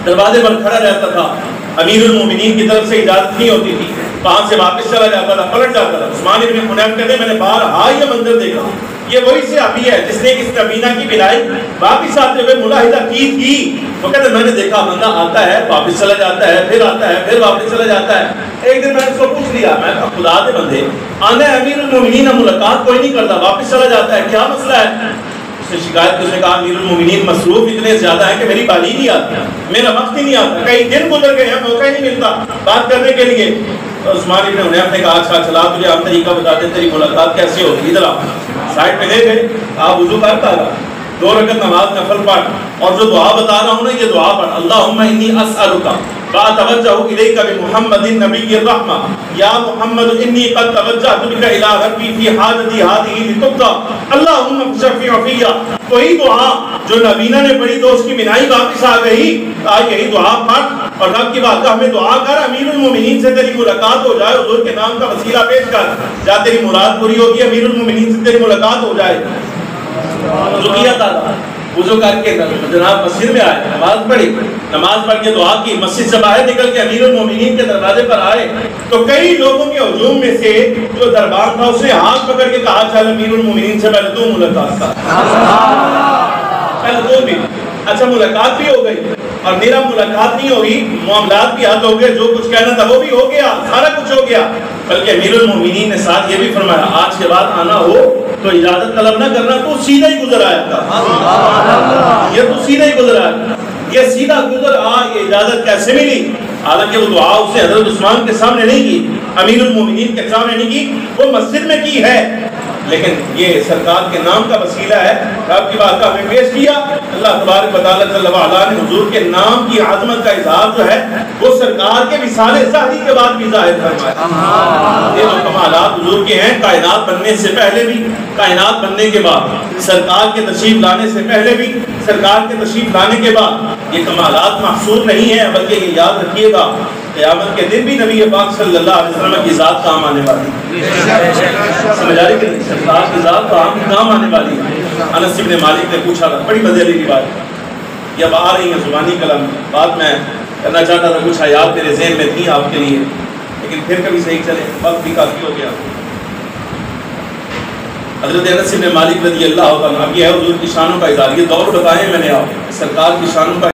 دروازے پر کھڑا رہتا تھا، امیر المومنین کی طرف سے اجازت نہیں ہوتی تھی، وہاں سے واپس چلا جاتا تھا، پلٹ جاتا تھا۔ عثمان ابن حنیف کہتے ہیں میں نے بارہا یہ منظر دیکھا، یہ وہی صحابی ہے جس نے اس نبینا کی بلائی واپس آتے ہوئے ملاحظہ کی تھی۔ وہ کہتے ہیں میں نے دیکھا بندہ آتا ہے واپس چلا جاتا ہے، پھر آتا ہے، پھر واپس چلا جاتا ہے۔ ایک دن میں نے اس کو پوچھ لیا، میں کہا خدا دے بندے، آنا ہے امیر المومنین، ملاقات کوئی نہیں کرتا، واپس چلا جاتا ہے، کیا مسئلہ ہے؟ اس نے شکایت کی، اس نے کہا امیر المومنین مصروف اتنے زیادہ ہیں کہ میری باری نہیں آتی، میرا وقت ہی نہیں آتا، کئی دن گزر گئے ہیں، موقع ہی نہیں ملتا بات کرنے کے لیے۔ عثمان ابن حنیف نے کہا اچھا چلا تجھے آپ طریقہ بتاتے ہیں، تیری ملاقات کیسے ہوگی، ادھر آپ سائڈ پہ لے گئے، آپ وضو کرتا رہا، 2 رکعت نماز نفل پڑھ، اور جو دعا بتا رہا ہوں نا یہ دعا پڑھ، اللہم انی اسألک فاتوجہ الیک بمحمد النبی الرحمہ، یا محمد انی قد توجہت بک الی ربی فی حاجتی ہذہ لتقضی اللہم فشفع فی۔ کوئی دعا جو نبینا نے پڑھی تو اس کی بنائی واپس آ گئی، آج یہی دعا پڑھ اور رب کی بارگاہ میں دعا کر، امیر المومنین سے تیری ملاقات ہو جائے، حضور کے نام کا وسیلہ پیش کر، جا تیری مراد پوری ہوگی، امیر المومنین سے تیری ملاقات ہو جائے۔ وضو کیا تھا، وضو کر کے جناب مسجد میں آئے، نماز پڑھی، نماز پڑھ کے دعا کی، مسجد سے باہر نکل کے امیر المومنین کے دروازے پر آئے تو کئی لوگوں کے ہجوم میں سے جو دربار تھا اس نے ہاتھ پکڑ کے کہا چل امیر المومنین سے پہلے تو ملاقات کر، پہلے تو بھی اچھا ملاقات بھی ہو گئی، اور میرا ملاقات نہیں ہوئی، معاملات بھی حل ہو گئے، جو کچھ کہنا تھا وہ بھی ہو گیا، سارا کچھ ہو گیا، بلکہ امیر المومنین نے ساتھ یہ بھی فرمایا آج کے بعد آنا ہو تو اجازت طلب نہ کرنا، تو سیدھا ہی گزر آیا تھا، یہ تو سیدھا ہی گزر آیا، یہ سیدھا گزر آ، یہ اجازت کیسے ملی؟ حالانکہ وہ دعا اس نے حضرت عثمان کے سامنے نہیں کی، امیر المومنین کے سامنے نہیں کی، وہ مسجد میں کی ہے، لیکن یہ سرکار کے نام کا وسیلہ ہے، آپ کی بات کا ہمیں پیش کیا۔ اللہ تبارک و تعالیٰ صلی اللہ علیہ نے حضور کے نام کی عظمت کا اظہار جو ہے وہ سرکار کے وصال ظاہری کے بعد بھی ظاہر فرمایا۔ یہ جو کمالات حضور کے ہیں، کائنات بننے سے پہلے بھی، کائنات بننے کے بعد، سرکار کے تشریف لانے سے پہلے بھی، سرکار کے تشریف لانے کے بعد، یہ کمالات محصور نہیں ہیں، بلکہ یہ یاد رکھیے گا قیامت کے دن بھی نبی پاک صلی اللہ علیہ وسلم کی ذات کام آنے والی ہے، سمجھ آ رہی کہ سرکار کی ذات کام آنے والی ہے۔ انس بن مالک نے پوچھا تھا، بڑی مزے والی بات، یہ اب آ رہی ہے زبانی کلام، بات میں کرنا چاہتا تھا، کچھ آیات میرے ذہن میں تھی آپ کے لیے، لیکن پھر کبھی صحیح چلے، وقت بھی کافی ہو گیا۔ حضرت انس بن مالک رضی اللہ عنہ، اب یہ ہے حضور کی شانوں کا اظہار، یہ دور بتائیں میں نے آپ سرکار کی شانوں کا